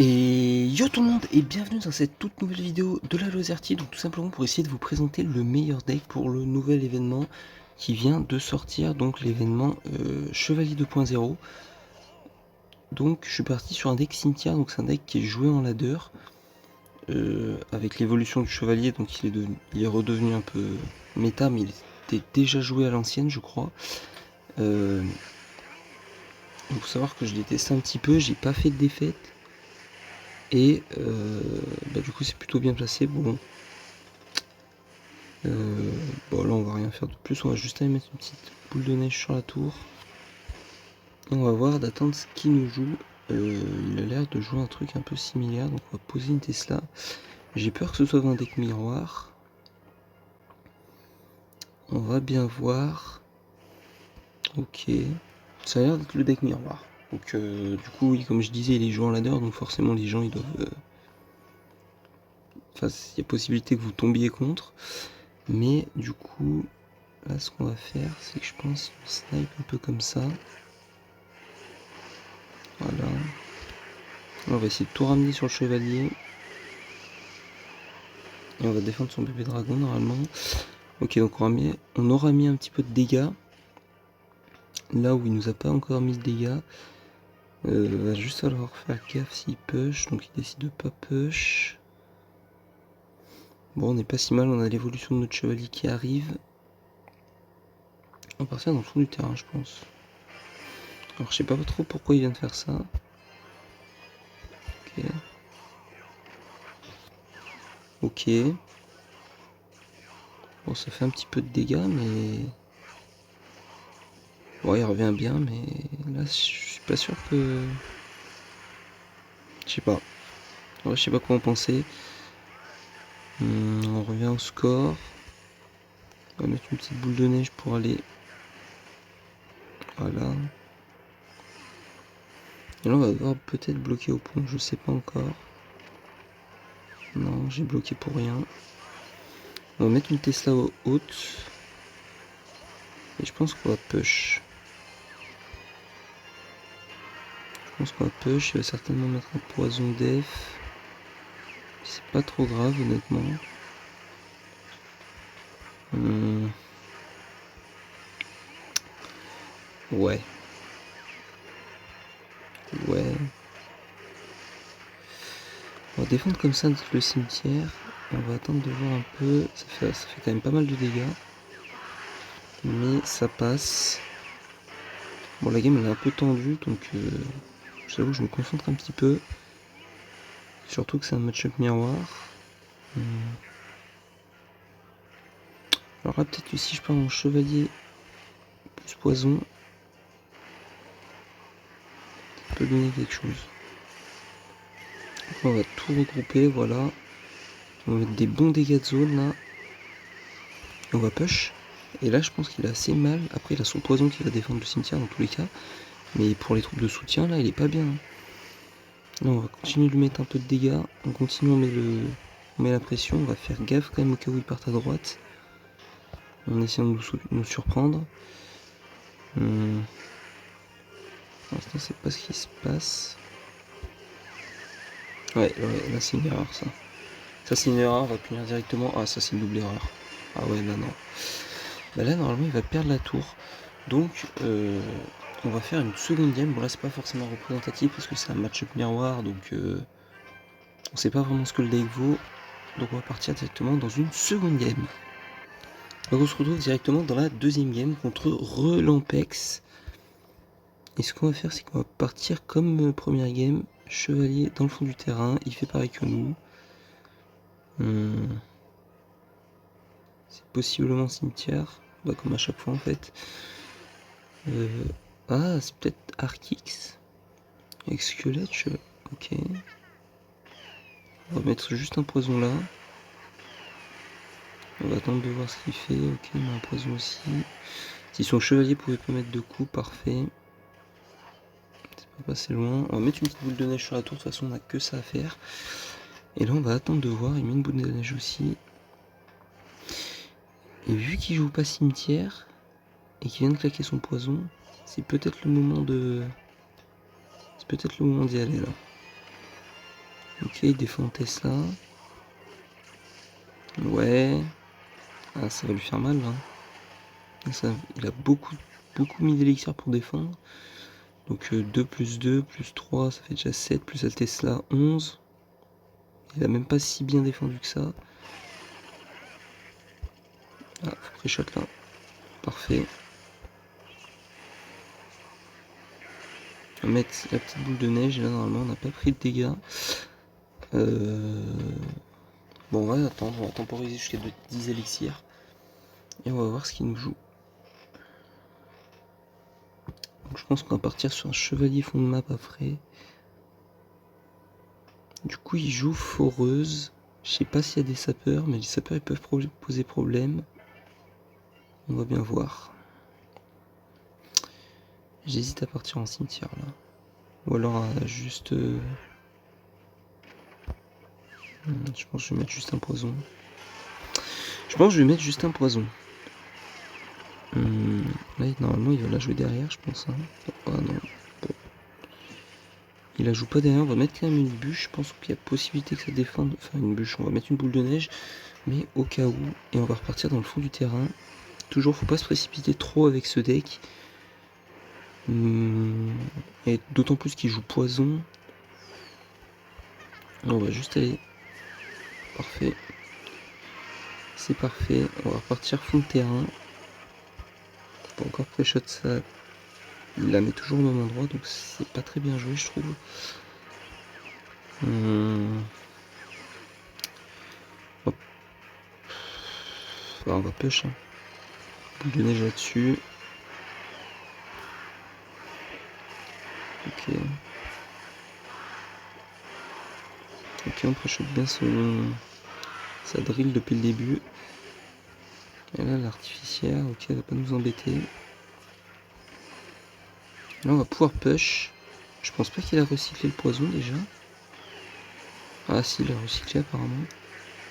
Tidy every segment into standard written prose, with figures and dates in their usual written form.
Et yo tout le monde et bienvenue dans cette toute nouvelle vidéo de la Lozerty, donc tout simplement pour essayer de vous présenter le meilleur deck pour le nouvel événement qui vient de sortir, donc l'événement Chevalier 2.0. Donc je suis parti sur un deck cimetière, donc c'est un deck qui est joué en ladder, avec l'évolution du chevalier, donc il est redevenu un peu méta, mais il était déjà joué à l'ancienne je crois. Il faut savoir que je l'ai testé un petit peu, j'ai pas fait de défaite. Et du coup c'est plutôt bien placé. Bon, là on va rien faire de plus, on va juste aller mettre une petite boule de neige sur la tour. Et on va voir d'attendre ce qu'il nous joue. Il a l'air de jouer un truc un peu similaire, donc on va poser une Tesla. J'ai peur que ce soit un deck miroir. On va bien voir. Ok, ça a l'air d'être le deck miroir. Donc du coup oui, comme je disais, il est joué en ladder, donc forcément les gens ils doivent... Enfin, il y a possibilité que vous tombiez contre. Mais du coup, là ce qu'on va faire, c'est que je pense qu'on snipe un peu comme ça. Voilà. On va essayer de tout ramener sur le chevalier. Et on va défendre son bébé dragon normalement. Ok, donc on aura mis un petit peu de dégâts. Là où il nous a pas encore mis de dégâts. Va juste falloir faire gaffe s'il push. Donc il décide de pas push. Bon, on n'est pas si mal, on a l'évolution de notre chevalier qui arrive. On va partir dans le fond du terrain, je pense. Alors je sais pas trop pourquoi il vient de faire ça. Ok. Ok. Bon, ça fait un petit peu de dégâts, mais... Bon, il revient bien, mais là, je suis pas sûr que... Je sais pas. Ouais, je sais pas quoi en penser. On revient au score. On va mettre une petite boule de neige pour aller... Voilà. Et là, on va devoir peut-être bloquer au pont, je sais pas encore. Non, j'ai bloqué pour rien. On va mettre une Tesla haute. Et je pense qu'on va push. Il va certainement mettre un poison def. C'est pas trop grave, honnêtement. Ouais. Ouais. On va défendre comme ça le cimetière. On va attendre de voir un peu. Ça fait quand même pas mal de dégâts. Mais ça passe. Bon, la game elle est un peu tendue, donc j'avoue que je me concentre un petit peu. Surtout que c'est un match-up miroir. Alors là, peut-être que si je pars en chevalier plus poison, ça peut donner quelque chose. Donc on va tout regrouper, voilà. On va mettre des bons dégâts de zone là. Et on va push. Et là, je pense qu'il a assez mal. Après, il a son poison qui va défendre le cimetière dans tous les cas. Mais pour les troupes de soutien, là, il est pas bien. Là, on va continuer de lui mettre un peu de dégâts. On continue, on met la pression. On va faire gaffe quand même au cas où il parte à droite. En essayant de nous surprendre. Pour l'instant, c'est pas ce qui se passe. Ouais, là, c'est une erreur, ça. Ça, c'est une erreur. On va punir directement. Ah, ça, c'est une double erreur. Ah ouais, là, non. Bah là, normalement, il va perdre la tour. Donc, on va faire une seconde game. Bon, là, c'est pas forcément représentatif parce que c'est un match-up miroir. Donc, on sait pas vraiment ce que le deck vaut. Donc, on va partir directement dans une seconde game. Donc, on se retrouve directement dans la deuxième game contre Relampex. Et ce qu'on va faire, c'est qu'on va partir comme première game. Chevalier dans le fond du terrain. Il fait pareil que nous. C'est possiblement cimetière. Bah, comme à chaque fois, en fait. Ah, c'est peut-être Arkix. Avec squelette, ok. On va mettre juste un poison là. On va attendre de voir ce qu'il fait. Ok, il met un poison aussi. Si son chevalier pouvait pas mettre de coups, parfait. C'est pas passé loin. On va mettre une petite boule de neige sur la tour. De toute façon, on a que ça à faire. Et là, on va attendre de voir. Il met une boule de neige aussi. Et vu qu'il joue pas cimetière et qu'il vient de claquer son poison, c'est peut-être le moment de... C'est peut-être le moment d'y aller là. Ok, il défend Tesla. Ouais. Ah, ça va lui faire mal là. Ça, il a beaucoup mis d'élixir pour défendre. Donc 2 plus 2 plus 3, ça fait déjà 7, plus la Tesla 11. Il a même pas si bien défendu que ça. Ah, faut pré-shot là. Parfait. On va mettre la petite boule de neige et là normalement on n'a pas pris de dégâts. Bon, on va attendre, on va temporiser jusqu'à 10 élixirs. Et on va voir ce qu'il nous joue. Donc je pense qu'on va partir sur un chevalier fond de map à frais. Du coup il joue foreuse. Je sais pas s'il y a des sapeurs, mais les sapeurs ils peuvent poser problème. On va bien voir. J'hésite à partir en cimetière là. Ou alors à juste... je pense que je vais mettre juste un poison. Là normalement il va la jouer derrière je pense. Hein. Ah non. Bon. Il la joue pas derrière, on va mettre quand même une bûche. Je pense qu'il y a possibilité que ça défende. Enfin une bûche, on va mettre une boule de neige. Mais au cas où. Et on va repartir dans le fond du terrain. Toujours faut pas se précipiter trop avec ce deck. Et d'autant plus qu'il joue poison. On va juste aller. Parfait. C'est parfait. On va repartir fond de terrain. Pas encore pré-shot ça. Il la met toujours au même endroit, donc c'est pas très bien joué je trouve. On va push. Hein. Boule de neige là-dessus. Ok. Ok, on pré-shot bien sa drill depuis le début. Et là l'artificière, ok, elle va pas nous embêter. Là on va pouvoir push. Je pense pas qu'il a recyclé le poison déjà. Ah si, il a recyclé apparemment.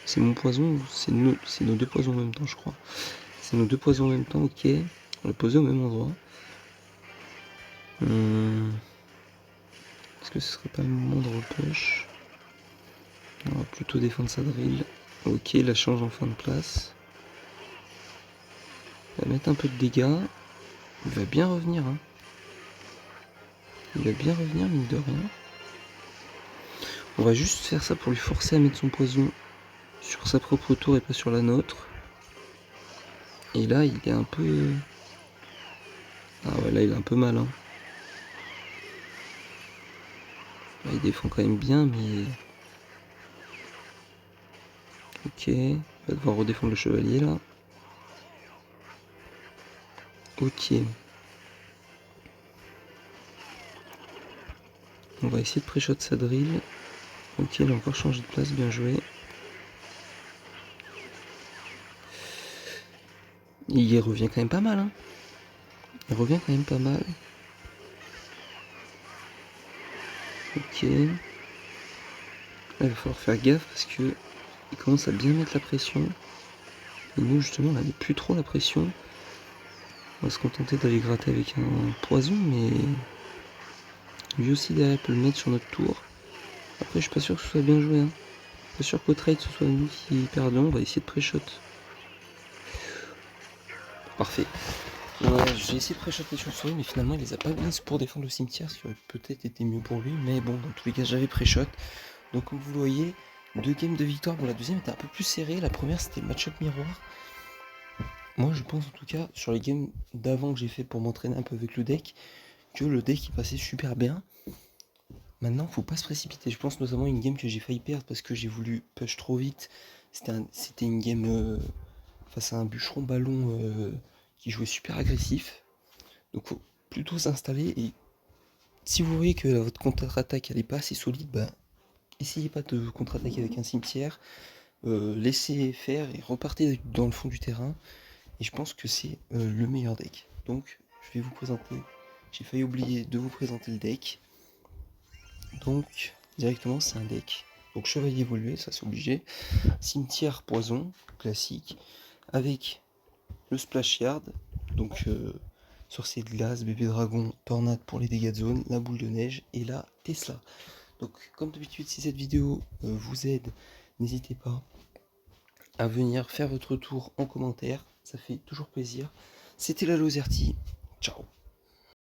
C'est mon poison ou c'est nos deux poisons en même temps je crois. C'est nos deux poisons en même temps, ok. On l'a posé au même endroit. Est-ce que ce serait pas le moment de repush? On va plutôt défendre sa drill. Ok, il la change en fin de place. Il va mettre un peu de dégâts. Il va bien revenir. Hein. Il va bien revenir, mine de rien. On va juste faire ça pour lui forcer à mettre son poison sur sa propre tour et pas sur la nôtre. Et là, il est un peu... Ah ouais, là, il est un peu mal. Hein. Là, il défend quand même bien, mais... Ok, il va devoir redéfendre le chevalier, là. Ok. On va essayer de pré-shot sa drill. Ok, il a encore changé de place, bien joué. Il revient quand même pas mal, hein. Il revient quand même pas mal. Ok. Là, il va falloir faire gaffe parce que il commence à bien mettre la pression. Et nous, justement, on n'avait plus trop la pression. On va se contenter d'aller gratter avec un poison, mais lui aussi derrière peut le mettre sur notre tour. Après, je suis pas sûr que ce soit bien joué. Hein. Je suis pas sûr qu'au trade ce soit nous qui perdons. On va essayer de pré-shot. Parfait. Ouais, j'ai essayé de pré-shotter sur souris, mais finalement il les a pas mis pour défendre le cimetière, ce qui aurait peut-être été mieux pour lui. Mais bon, dans tous les cas, j'avais pré-shot. Donc, comme vous le voyez, 2 games de victoire. Bon, la deuxième était un peu plus serrée. La première, c'était match-up miroir. Moi, je pense en tout cas, sur les games d'avant que j'ai fait pour m'entraîner un peu avec le deck, que le deck il passait super bien. Maintenant, faut pas se précipiter. Je pense notamment à une game que j'ai failli perdre parce que j'ai voulu push trop vite. C'était une game face à un bûcheron ballon qui jouait super agressif. Donc faut plutôt s'installer et si vous voyez que votre contre-attaque elle est pas assez solide, bah essayez pas de contre-attaquer avec un cimetière, laissez faire et repartez dans le fond du terrain. Et je pense que c'est le meilleur deck. Donc je vais vous présenter, j'ai failli oublier de vous présenter le deck. Donc directement c'est un deck. Donc chevalier évolué, ça c'est obligé. Cimetière poison, classique, avec le splash yard, donc sorcier de glace, bébé dragon, tornade pour les dégâts de zone, la boule de neige et la Tesla. Donc comme d'habitude, si cette vidéo vous aide, n'hésitez pas à venir faire votre tour en commentaire, ça fait toujours plaisir. C'était la Lozerty, ciao.